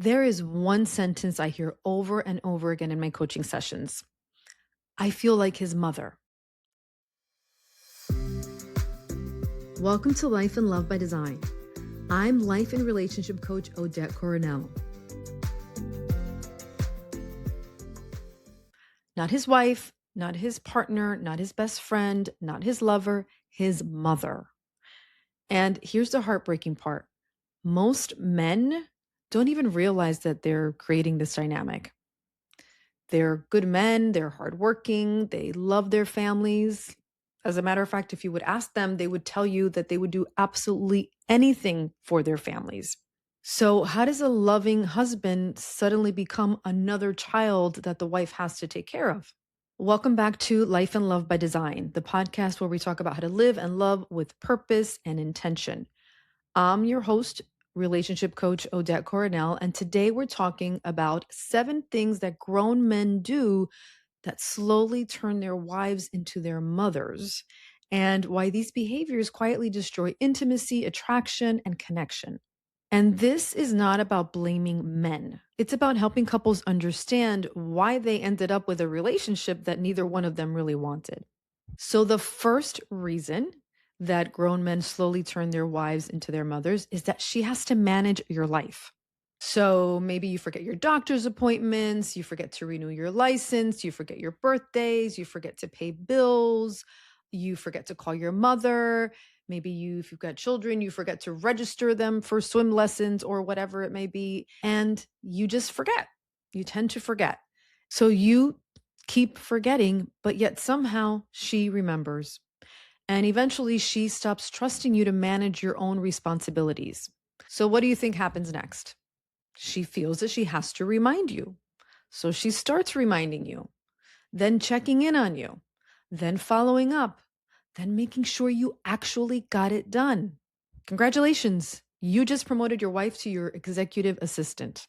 There is one sentence I hear over and over again in my coaching sessions. I feel like his mother. Welcome to Life and Love by Design. I'm life and relationship coach Odette Coronel. Not his wife, not his partner, not his best friend, not his lover, his mother. And here's the heartbreaking part. Most men don't even realize that they're creating this dynamic. They're good men, they're hardworking, they love their families. As a matter of fact, if you would ask them, they would tell you that they would do absolutely anything for their families. So, how does a loving husband suddenly become another child that the wife has to take care of? Welcome back to Life and Love by Design, the podcast where we talk about how to live and love with purpose and intention. I'm your host, relationship coach Odette Coronel, and today we're talking about 7 things that grown men do that slowly turn their wives into their mothers, and why these behaviors quietly destroy intimacy, attraction, and connection. And this is not about blaming men. It's about helping couples understand why they ended up with a relationship that neither one of them really wanted. So, the first reason that grown men slowly turn their wives into their mothers is that she has to manage your life. So, maybe you forget your doctor's appointments, you forget to renew your license, you forget your birthdays, you forget to pay bills, you forget to call your mother. Maybe if you've got children, you forget to register them for swim lessons or whatever it may be. And you just forget. You tend to forget. So you keep forgetting, but yet somehow she remembers. And eventually she stops trusting you to manage your own responsibilities. So what do you think happens next? She feels that she has to remind you. So she starts reminding you, then checking in on you, then following up, then making sure you actually got it done. Congratulations. You just promoted your wife to your executive assistant.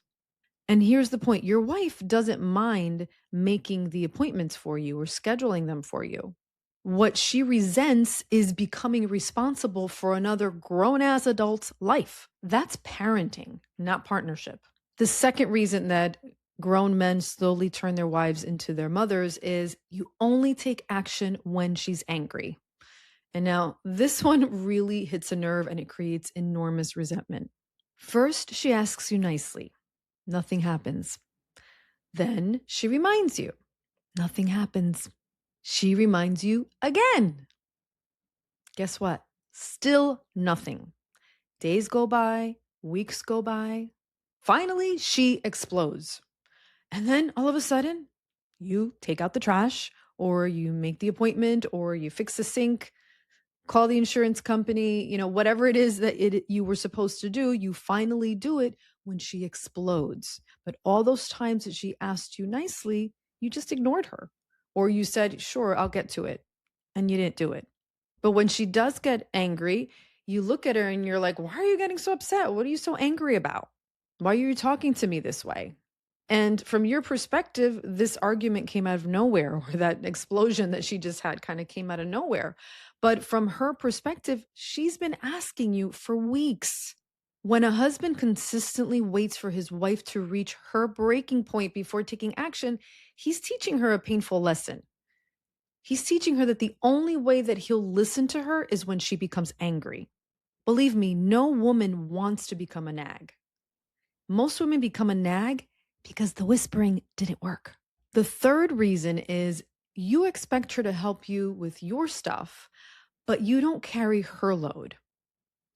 And here's the point, your wife doesn't mind making the appointments for you or scheduling them for you. What she resents is becoming responsible for another grown ass adult's life. That's parenting, not partnership. The second reason that grown men slowly turn their wives into their mothers is you only take action when she's angry. And now this one really hits a nerve and it creates enormous resentment. First, she asks you nicely. Nothing happens. Then she reminds you. Nothing happens. She reminds you again. Guess what? Still nothing. Days go by, weeks go by. Finally, she explodes. And then all of a sudden, you take out the trash, or you make the appointment, or you fix the sink, call the insurance company, whatever it is that you were supposed to do, you finally do it when she explodes. But all those times that she asked you nicely, you just ignored her. Or you said, sure, I'll get to it. And you didn't do it. But when she does get angry, you look at her and you're like, why are you getting so upset? What are you so angry about? Why are you talking to me this way? And from your perspective, this argument came out of nowhere, or that explosion that she just had kind of came out of nowhere. But from her perspective, she's been asking you for weeks. When a husband consistently waits for his wife to reach her breaking point before taking action, he's teaching her a painful lesson. He's teaching her that the only way that he'll listen to her is when she becomes angry. Believe me, no woman wants to become a nag. Most women become a nag because the whispering didn't work. The third reason is you expect her to help you with your stuff, but you don't carry her load.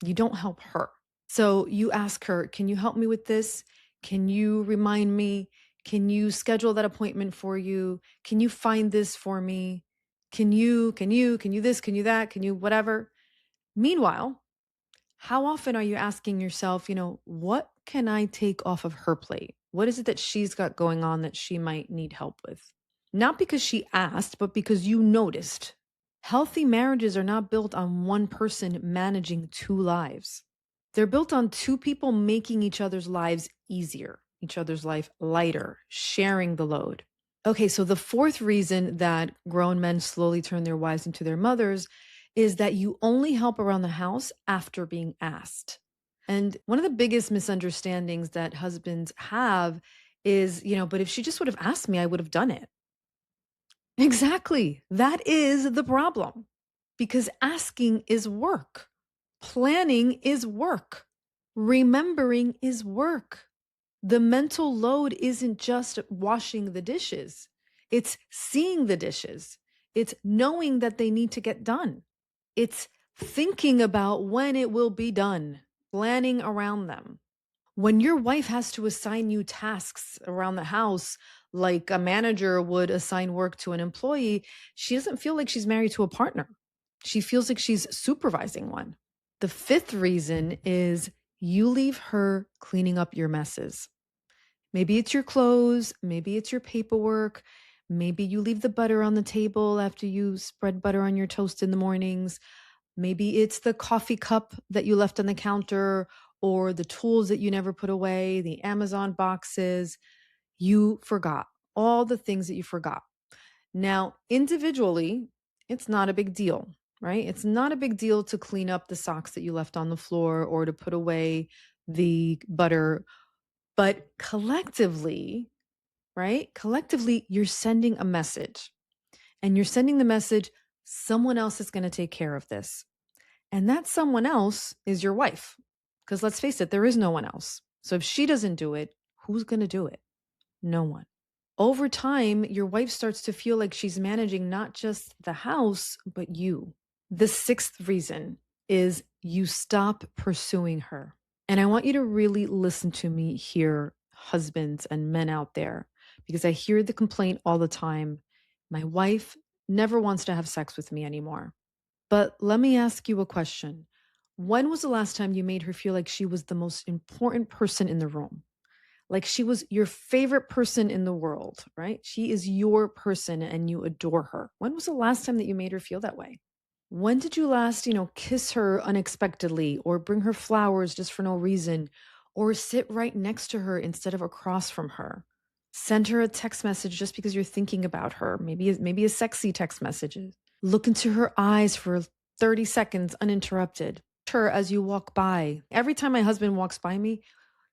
You don't help her. So you ask her, can you help me with this? Can you remind me? Can you schedule that appointment for you? Can you find this for me? Can you this? Can you that? Can you whatever? Meanwhile, how often are you asking yourself, what can I take off of her plate? What is it that she's got going on that she might need help with? Not because she asked, but because you noticed. Healthy marriages are not built on one person managing two lives. They're built on two people making each other's lives easier, each other's life lighter, sharing the load. Okay, so the fourth reason that grown men slowly turn their wives into their mothers is that you only help around the house after being asked. And one of the biggest misunderstandings that husbands have is, but if she just would have asked me, I would have done it. Exactly. That is the problem. Because asking is work. Planning is work. Remembering is work. The mental load isn't just washing the dishes, it's seeing the dishes, it's knowing that they need to get done, it's thinking about when it will be done, planning around them. When your wife has to assign you tasks around the house, like a manager would assign work to an employee, she doesn't feel like she's married to a partner. She feels like she's supervising one. The fifth reason is you leave her cleaning up your messes. Maybe it's your clothes, maybe it's your paperwork, maybe you leave the butter on the table after you spread butter on your toast in the mornings. Maybe it's the coffee cup that you left on the counter or the tools that you never put away, the Amazon boxes. You forgot all the things that you forgot. Now, individually, it's not a big deal, right? It's not a big deal to clean up the socks that you left on the floor or to put away the butter. But collectively, right? Collectively, you're sending a message and you're sending the message someone else is going to take care of this. And that someone else is your wife. Because let's face it, there is no one else. So if she doesn't do it, who's going to do it? No one. Over time, your wife starts to feel like she's managing not just the house, but you. The sixth reason is you stop pursuing her. And I want you to really listen to me here, husbands and men out there, because I hear the complaint all the time. My wife never wants to have sex with me anymore. But let me ask you a question. When was the last time you made her feel like she was the most important person in the room? Like she was your favorite person in the world, right? She is your person and you adore her. When was the last time that you made her feel that way? When did you last, kiss her unexpectedly or bring her flowers just for no reason or sit right next to her instead of across from her? Send her a text message just because you're thinking about her, maybe a sexy text message. Look into her eyes for 30 seconds uninterrupted. Her as you walk by. Every time my husband walks by me,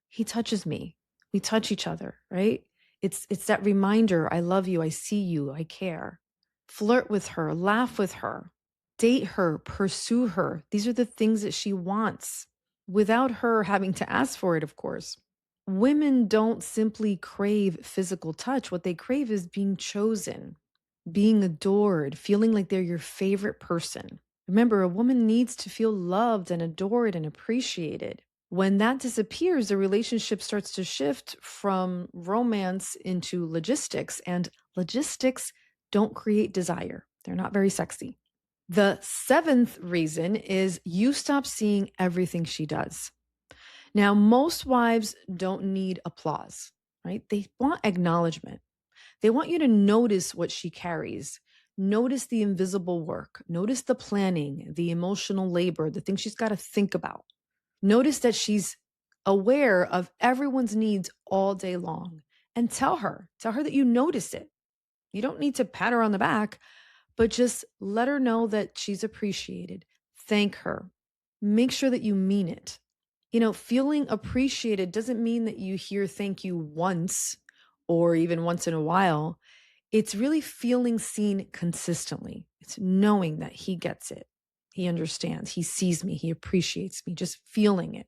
he touches me. We touch each other, right? It's that reminder, I love you, I see you, I care. Flirt with her, laugh with her, date her, pursue her. These are the things that she wants without her having to ask for it, of course. Women don't simply crave physical touch. What they crave is being chosen, being adored, feeling like they're your favorite person. Remember, a woman needs to feel loved and adored and appreciated. When that disappears, the relationship starts to shift from romance into logistics, and logistics don't create desire. They're not very sexy. The seventh reason is you stop seeing everything she does. Now, most wives don't need applause, right? They want acknowledgement. They want you to notice what she carries. Notice the invisible work. Notice the planning, the emotional labor, the things she's got to think about. Notice that she's aware of everyone's needs all day long and tell her that you notice it. You don't need to pat her on the back, but just let her know that she's appreciated. Thank her. Make sure that you mean it. Feeling appreciated doesn't mean that you hear thank you once or even once in a while. It's really feeling seen consistently. It's knowing that he gets it. He understands. He sees me. He appreciates me. Just feeling it.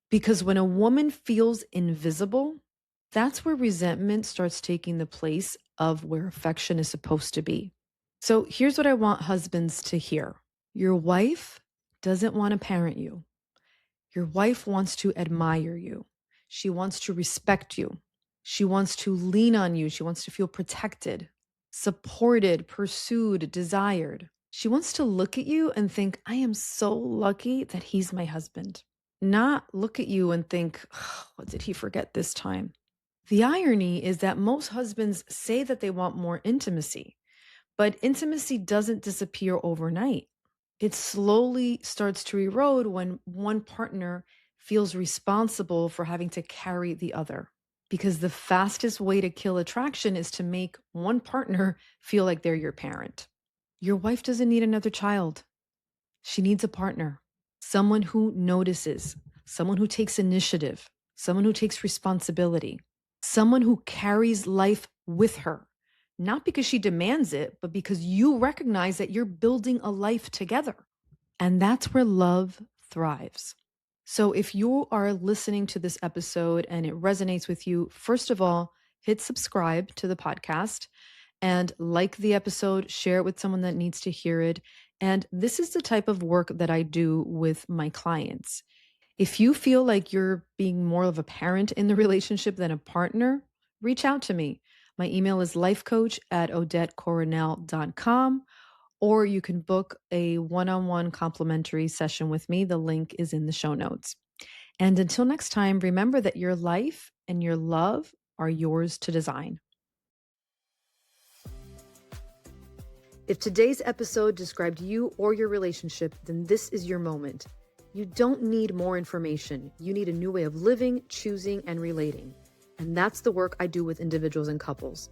Because when a woman feels invisible, that's where resentment starts taking the place of where affection is supposed to be. So here's what I want husbands to hear. Your wife doesn't want to parent you. Your wife wants to admire you. She wants to respect you. She wants to lean on you. She wants to feel protected, supported, pursued, desired. She wants to look at you and think, I am so lucky that he's my husband. Not look at you and think, "Ugh, what did he forget this time?" The irony is that most husbands say that they want more intimacy, but intimacy doesn't disappear overnight. It slowly starts to erode when one partner feels responsible for having to carry the other. Because the fastest way to kill attraction is to make one partner feel like they're your parent. Your wife doesn't need another child. She needs a partner, someone who notices, someone who takes initiative, someone who takes responsibility, someone who carries life with her, not because she demands it, but because you recognize that you're building a life together. And that's where love thrives. So if you are listening to this episode and it resonates with you, first of all, hit subscribe to the podcast and like the episode, share it with someone that needs to hear it. And this is the type of work that I do with my clients. If you feel like you're being more of a parent in the relationship than a partner, reach out to me. My email is lifecoach@odettecoronel.com, or you can book a one-on-one complimentary session with me. The link is in the show notes. And until next time, remember that your life and your love are yours to design. If today's episode described you or your relationship, then this is your moment. You don't need more information. You need a new way of living, choosing, and relating. And that's the work I do with individuals and couples.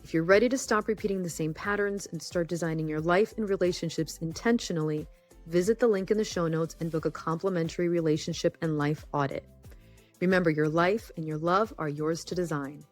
If you're ready to stop repeating the same patterns and start designing your life and relationships intentionally, visit the link in the show notes and book a complimentary relationship and life audit. Remember, your life and your love are yours to design.